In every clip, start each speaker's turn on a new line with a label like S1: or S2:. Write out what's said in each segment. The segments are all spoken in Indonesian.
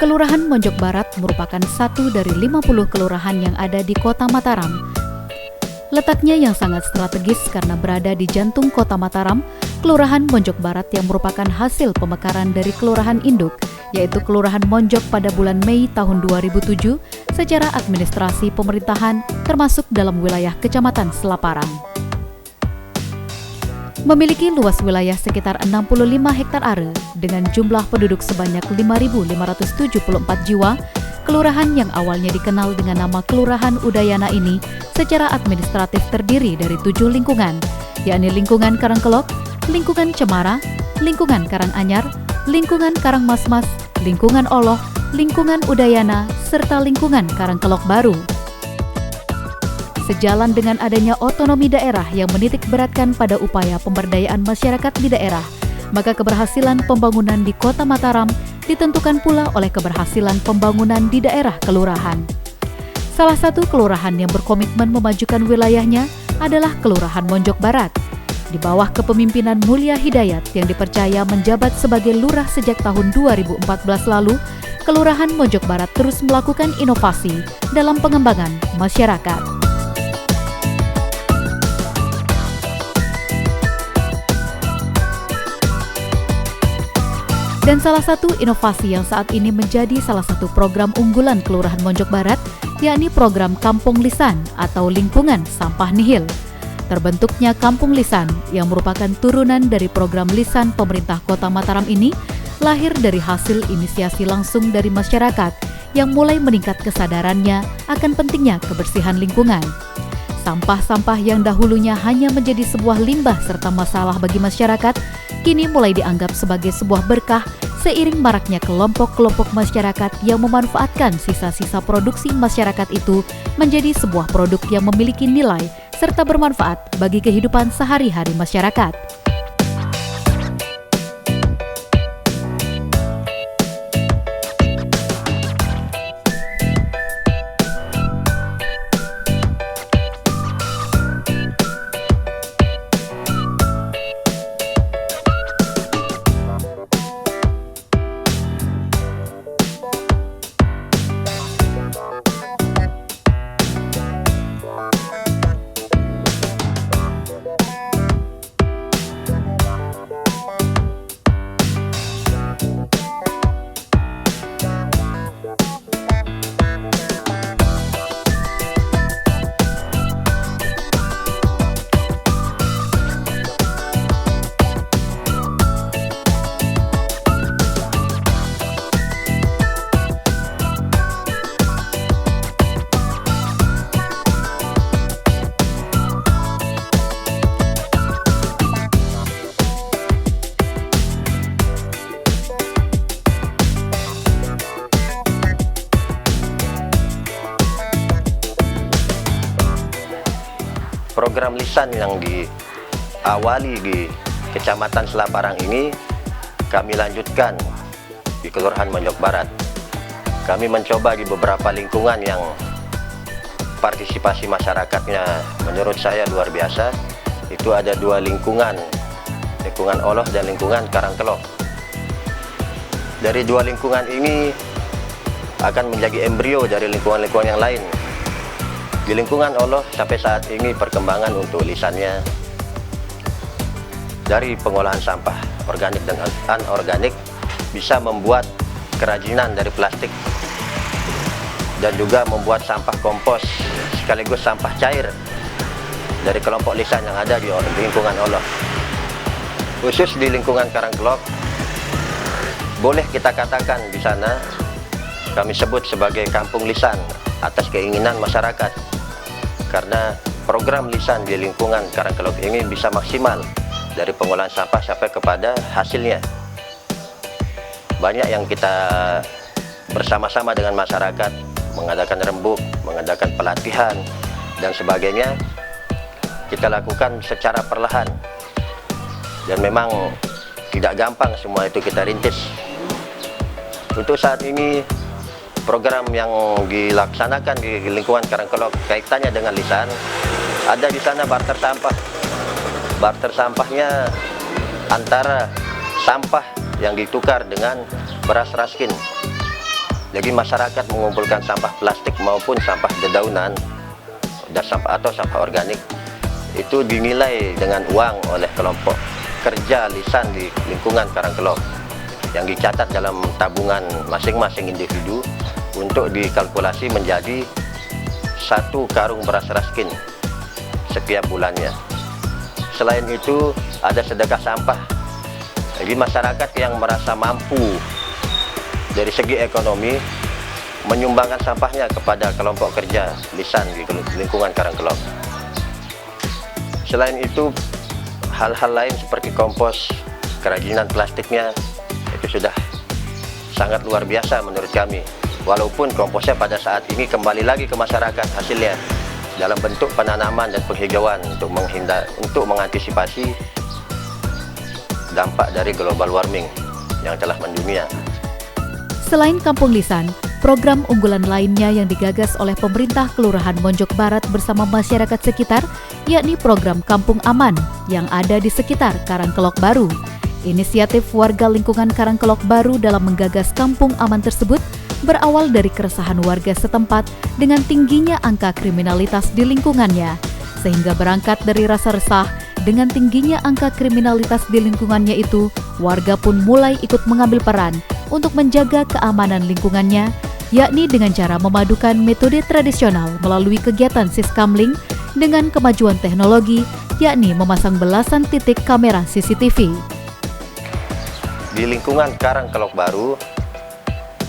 S1: Kelurahan Monjok Barat merupakan satu dari 50 kelurahan yang ada di Kota Mataram. Letaknya yang sangat strategis karena berada di jantung Kota Mataram, Kelurahan Monjok Barat yang merupakan hasil pemekaran dari kelurahan induk, yaitu Kelurahan Monjok pada bulan Mei tahun 2007 secara administrasi pemerintahan termasuk dalam wilayah Kecamatan Selaparang. Memiliki luas wilayah sekitar 65 hektar are dengan jumlah penduduk sebanyak 5.574 jiwa, kelurahan yang awalnya dikenal dengan nama Kelurahan Udayana ini secara administratif terdiri dari 7 lingkungan, yakni lingkungan Karangkelok, lingkungan Cemara, lingkungan Karanganyar, lingkungan Karangmasmas, lingkungan Oloh, lingkungan Udayana, serta lingkungan Karangkelok Baru. Sejalan dengan adanya otonomi daerah yang menitik beratkan pada upaya pemberdayaan masyarakat di daerah, maka keberhasilan pembangunan di Kota Mataram ditentukan pula oleh keberhasilan pembangunan di daerah kelurahan. Salah satu kelurahan yang berkomitmen memajukan wilayahnya adalah Kelurahan Monjok Barat. Di bawah kepemimpinan Mulia Hidayat yang dipercaya menjabat sebagai lurah sejak tahun 2014 lalu, Kelurahan Monjok Barat terus melakukan inovasi dalam pengembangan masyarakat. Dan salah satu inovasi yang saat ini menjadi salah satu program unggulan Kelurahan Monjok Barat, yakni program Kampung Lisan atau Lingkungan Sampah Nihil. Terbentuknya Kampung Lisan yang merupakan turunan dari program Lisan pemerintah Kota Mataram ini lahir dari hasil inisiasi langsung dari masyarakat yang mulai meningkat kesadarannya akan pentingnya kebersihan lingkungan. Sampah-sampah yang dahulunya hanya menjadi sebuah limbah serta masalah bagi masyarakat, kini mulai dianggap sebagai sebuah berkah seiring maraknya kelompok-kelompok masyarakat yang memanfaatkan sisa-sisa produksi masyarakat itu menjadi sebuah produk yang memiliki nilai serta bermanfaat bagi kehidupan sehari-hari masyarakat.
S2: Program Lisan yang diawali di Kecamatan Selaparang ini kami lanjutkan di Kelurahan Monjok Barat. Kami mencoba di beberapa lingkungan yang partisipasi masyarakatnya menurut saya luar biasa. Itu ada 2 lingkungan Oloh dan lingkungan Karangkelok. Dari 2 lingkungan ini akan menjadi embrio dari lingkungan-lingkungan yang lain. Di lingkungan Oloh sampai saat ini perkembangan untuk lisannya dari pengolahan sampah organik dan anorganik bisa membuat kerajinan dari plastik dan juga membuat sampah kompos sekaligus sampah cair dari kelompok lisan yang ada di lingkungan Oloh. Khusus di lingkungan Karangkelok, boleh kita katakan di sana kami sebut sebagai Kampung Lisan atas keinginan masyarakat, karena program Lisan di lingkungan Karangkelok ini bisa maksimal dari pengolahan sampah sampai kepada hasilnya. Banyak yang kita bersama-sama dengan masyarakat mengadakan rembuk, mengadakan pelatihan dan sebagainya, kita lakukan secara perlahan dan memang tidak gampang semua itu kita rintis. Untuk saat ini program yang dilaksanakan di lingkungan Karangkelok kaitannya dengan lisan, ada di sana barter sampah. Barter sampahnya antara sampah yang ditukar dengan beras raskin. Jadi masyarakat mengumpulkan sampah plastik maupun sampah dedaunan dan sampah organik itu dinilai dengan uang oleh kelompok kerja lisan di lingkungan Karangkelok yang dicatat dalam tabungan masing-masing individu untuk dikalkulasi menjadi 1 karung beras raskin setiap bulannya. Selain itu ada sedekah sampah. Jadi masyarakat yang merasa mampu dari segi ekonomi menyumbangkan sampahnya kepada kelompok kerja lisan di lingkungan Karangkelok. Selain itu, hal-hal lain seperti kompos, kerajinan plastiknya itu sudah sangat luar biasa menurut kami. Walaupun komposnya pada saat ini kembali lagi ke masyarakat hasilnya dalam bentuk penanaman dan penghijauan untuk mengantisipasi dampak dari global warming yang telah mendunia.
S1: Selain Kampung Lisan, program unggulan lainnya yang digagas oleh pemerintah Kelurahan Monjok Barat bersama masyarakat sekitar, yakni program Kampung Aman yang ada di sekitar Karangkelok Baru. Inisiatif warga lingkungan Karangkelok Baru dalam menggagas Kampung Aman tersebut berawal dari keresahan warga setempat dengan tingginya angka kriminalitas di lingkungannya, sehingga berangkat dari rasa resah dengan tingginya angka kriminalitas di lingkungannya itu, warga pun mulai ikut mengambil peran untuk menjaga keamanan lingkungannya, yakni dengan cara memadukan metode tradisional melalui kegiatan Siskamling dengan kemajuan teknologi, yakni memasang belasan titik kamera CCTV.
S2: Di lingkungan Karangkelok Baru,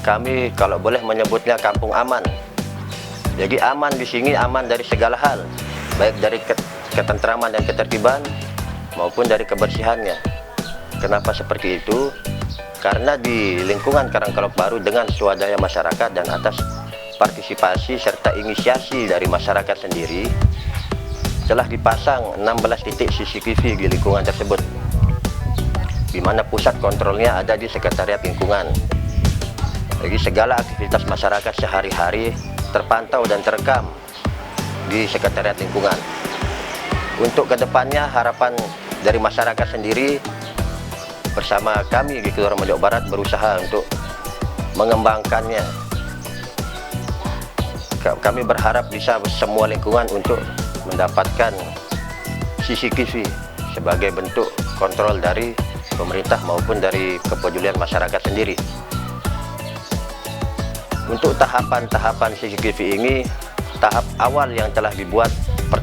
S2: kami kalau boleh menyebutnya kampung aman. Jadi aman di sini aman dari segala hal, baik dari ketentraman dan ketertiban maupun dari kebersihannya. Kenapa seperti itu? Karena di lingkungan Karangkelok Baru dengan swadaya masyarakat dan atas partisipasi serta inisiasi dari masyarakat sendiri telah dipasang 16 titik CCTV di lingkungan tersebut, di mana pusat kontrolnya ada di Sekretariat Lingkungan. Jadi segala aktivitas masyarakat sehari-hari terpantau dan terekam di Sekretariat Lingkungan. Untuk kedepannya harapan dari masyarakat sendiri bersama kami di Kelurahan Monjok Barat berusaha untuk mengembangkannya. Kami berharap bisa semua lingkungan untuk mendapatkan CCTV sebagai bentuk kontrol dari pemerintah maupun dari kepedulian masyarakat sendiri. Untuk tahapan-tahapan CCTV ini, tahap awal yang telah dibuat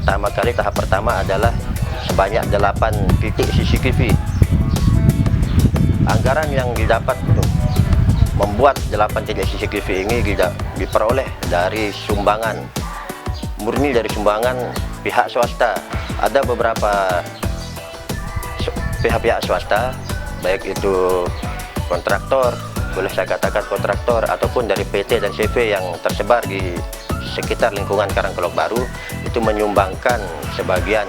S2: tahap pertama adalah sebanyak 8 titik CCTV. Anggaran yang didapat untuk membuat 8 titik CCTV ini diperoleh dari sumbangan, murni dari sumbangan pihak swasta. Ada beberapa pihak-pihak swasta, baik itu kontraktor, boleh saya katakan kontraktor, ataupun dari PT dan CV yang tersebar di sekitar lingkungan Karangkelok Baru, itu menyumbangkan sebagian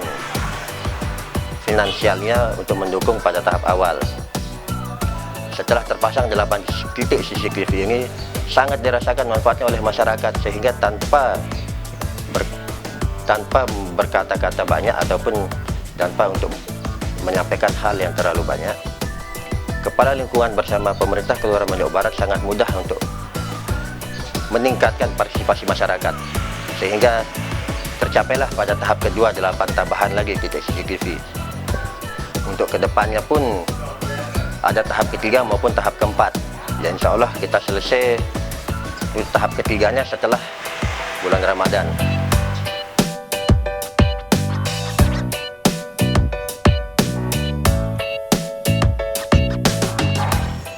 S2: finansialnya untuk mendukung pada tahap awal. Setelah terpasang 8 titik CCTV ini, sangat dirasakan manfaatnya oleh masyarakat, sehingga tanpa berkata-kata banyak ataupun tanpa untuk menyampaikan hal yang terlalu banyak, Kepala Lingkungan bersama pemerintah Kelurahan Monjok Barat sangat mudah untuk meningkatkan partisipasi masyarakat, sehingga tercapailah pada tahap kedua 8 tambahan lagi titik CCTV. Untuk kedepannya pun ada tahap ketiga maupun tahap keempat, dan insya Allah kita selesai tahap ketiganya setelah bulan Ramadan.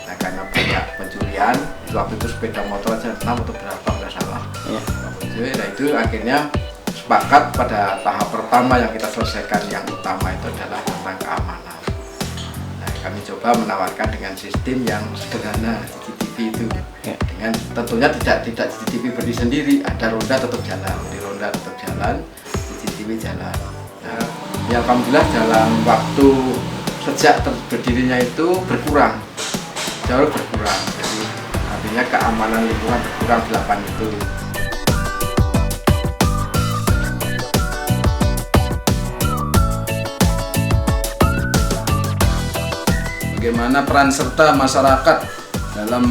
S3: Nah, karena banyak pencurian, itu waktu itu sepeda motor aja 6 atau berapa nggak salah. Nah itu akhirnya sepakat pada tahap pertama yang kita selesaikan, yang utama itu adalah tentang keamanan. Kami coba menawarkan dengan sistem yang sederhana CCTV itu, dengan tentunya tidak CCTV berdiri sendiri, ada ronda tetap jalan, di ronda tetap jalan, CCTV jalan. Nah, ya alhamdulillah dalam waktu sejak berdirinya itu berkurang, jauh berkurang. Jadi artinya keamanan lingkungan berkurang 8 itu. Bagaimana peran serta masyarakat dalam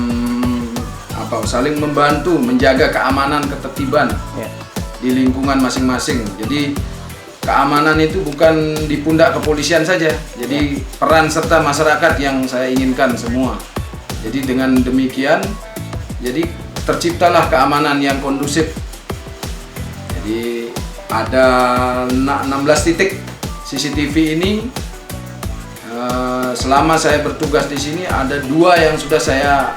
S3: saling membantu menjaga keamanan ketertiban di lingkungan masing-masing. Jadi keamanan itu bukan di pundak kepolisian saja. Jadi peran serta masyarakat yang saya inginkan semua. Jadi dengan demikian, jadi terciptalah keamanan yang kondusif. Jadi ada 16 titik CCTV ini. Selama saya bertugas di sini ada 2 yang sudah saya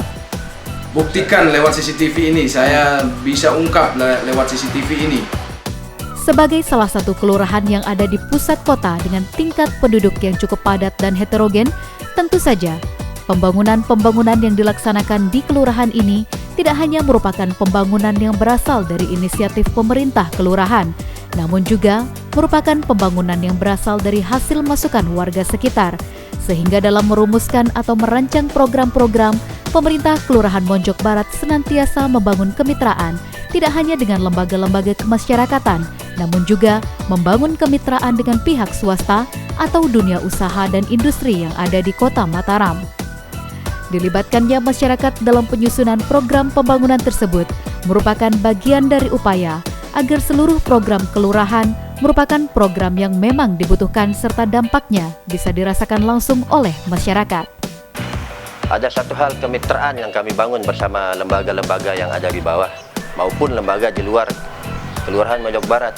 S3: buktikan lewat CCTV ini. Saya bisa ungkap lewat CCTV ini.
S1: Sebagai salah satu kelurahan yang ada di pusat kota dengan tingkat penduduk yang cukup padat dan heterogen, tentu saja pembangunan-pembangunan yang dilaksanakan di kelurahan ini tidak hanya merupakan pembangunan yang berasal dari inisiatif pemerintah kelurahan, namun juga merupakan pembangunan yang berasal dari hasil masukan warga sekitar. Sehingga dalam merumuskan atau merancang program-program, pemerintah Kelurahan Monjok Barat senantiasa membangun kemitraan tidak hanya dengan lembaga-lembaga kemasyarakatan, namun juga membangun kemitraan dengan pihak swasta atau dunia usaha dan industri yang ada di Kota Mataram. Dilibatkannya masyarakat dalam penyusunan program pembangunan tersebut merupakan bagian dari upaya agar seluruh program kelurahan merupakan program yang memang dibutuhkan serta dampaknya bisa dirasakan langsung oleh masyarakat.
S2: Ada satu hal kemitraan yang kami bangun bersama lembaga-lembaga yang ada di bawah maupun lembaga di luar Kelurahan Monjok Barat.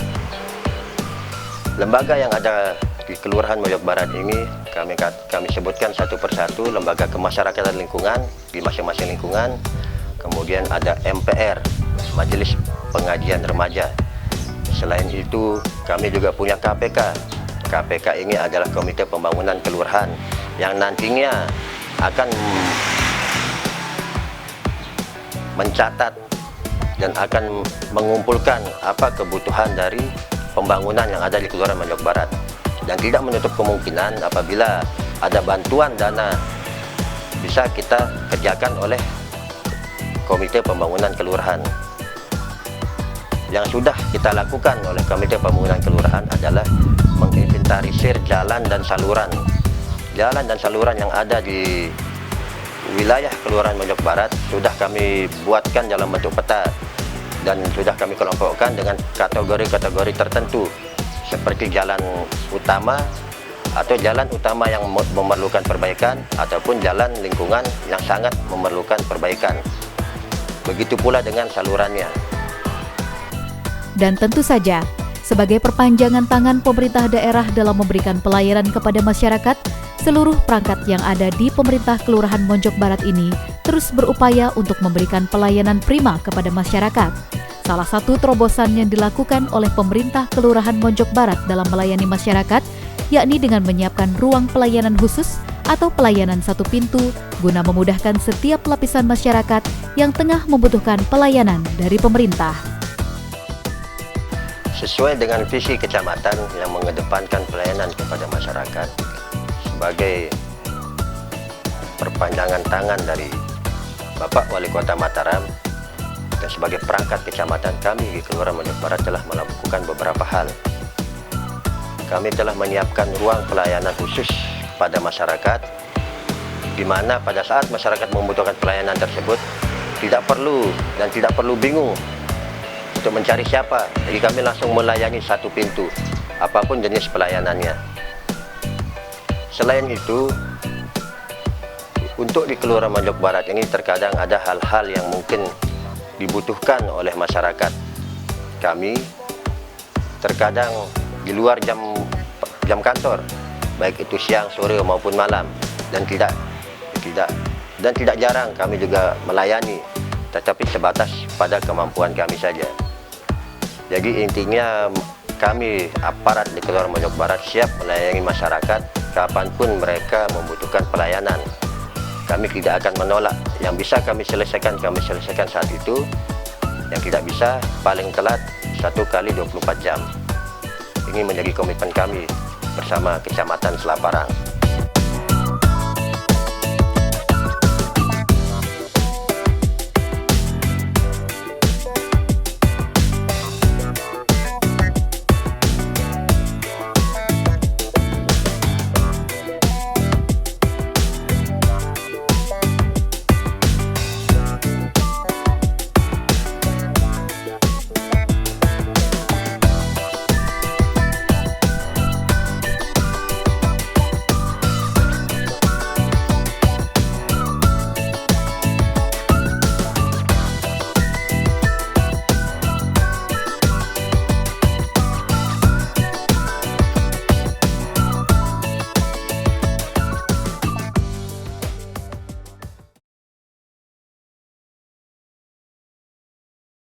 S2: Lembaga yang ada di Kelurahan Monjok Barat ini kami sebutkan satu persatu, lembaga kemasyarakatan lingkungan di masing-masing lingkungan. Kemudian ada MPR, Majelis Pengajian Remaja. Selain itu, kami juga punya KPK. KPK ini adalah Komite Pembangunan Kelurahan yang nantinya akan mencatat dan akan mengumpulkan apa kebutuhan dari pembangunan yang ada di Kelurahan Monjok Barat, dan tidak menutup kemungkinan apabila ada bantuan dana bisa kita kerjakan oleh Komite Pembangunan Kelurahan. Yang sudah kita lakukan oleh Komite Pembangunan Kelurahan adalah menginventarisir jalan dan saluran yang ada di wilayah Kelurahan Monjok Barat. Sudah kami buatkan dalam bentuk peta dan sudah kami kelompokkan dengan kategori-kategori tertentu, seperti jalan utama atau jalan utama yang memerlukan perbaikan ataupun jalan lingkungan yang sangat memerlukan perbaikan. Begitu pula dengan salurannya.
S1: Dan tentu saja, sebagai perpanjangan tangan pemerintah daerah dalam memberikan pelayanan kepada masyarakat, seluruh perangkat yang ada di pemerintah Kelurahan Monjok Barat ini terus berupaya untuk memberikan pelayanan prima kepada masyarakat. Salah satu terobosan yang dilakukan oleh pemerintah Kelurahan Monjok Barat dalam melayani masyarakat, yakni dengan menyiapkan ruang pelayanan khusus atau pelayanan satu pintu guna memudahkan setiap lapisan masyarakat yang tengah membutuhkan pelayanan dari pemerintah.
S2: Sesuai dengan visi kecamatan yang mengedepankan pelayanan kepada masyarakat sebagai perpanjangan tangan dari Bapak Wali Kota Mataram dan sebagai perangkat kecamatan, kami di Kelurahan Monjok Barat telah melakukan beberapa hal. Kami telah menyiapkan ruang pelayanan khusus pada masyarakat, di mana pada saat masyarakat membutuhkan pelayanan tersebut tidak perlu bingung untuk mencari siapa. Jadi kami langsung melayani satu pintu, apapun jenis pelayanannya. Selain itu, untuk di Kelurahan Monjok Barat ini terkadang ada hal-hal yang mungkin dibutuhkan oleh masyarakat. Kami terkadang di luar jam kantor, baik itu siang, sore maupun malam, dan tidak jarang kami juga melayani, tetapi sebatas pada kemampuan kami saja. Jadi intinya kami aparat di Kelurahan Monjok Barat siap melayani masyarakat kapanpun mereka membutuhkan pelayanan. Kami tidak akan menolak. Yang bisa kami selesaikan saat itu. Yang tidak bisa paling telat 1 kali 24 jam. Ini menjadi komitmen kami bersama Kecamatan Selaparang.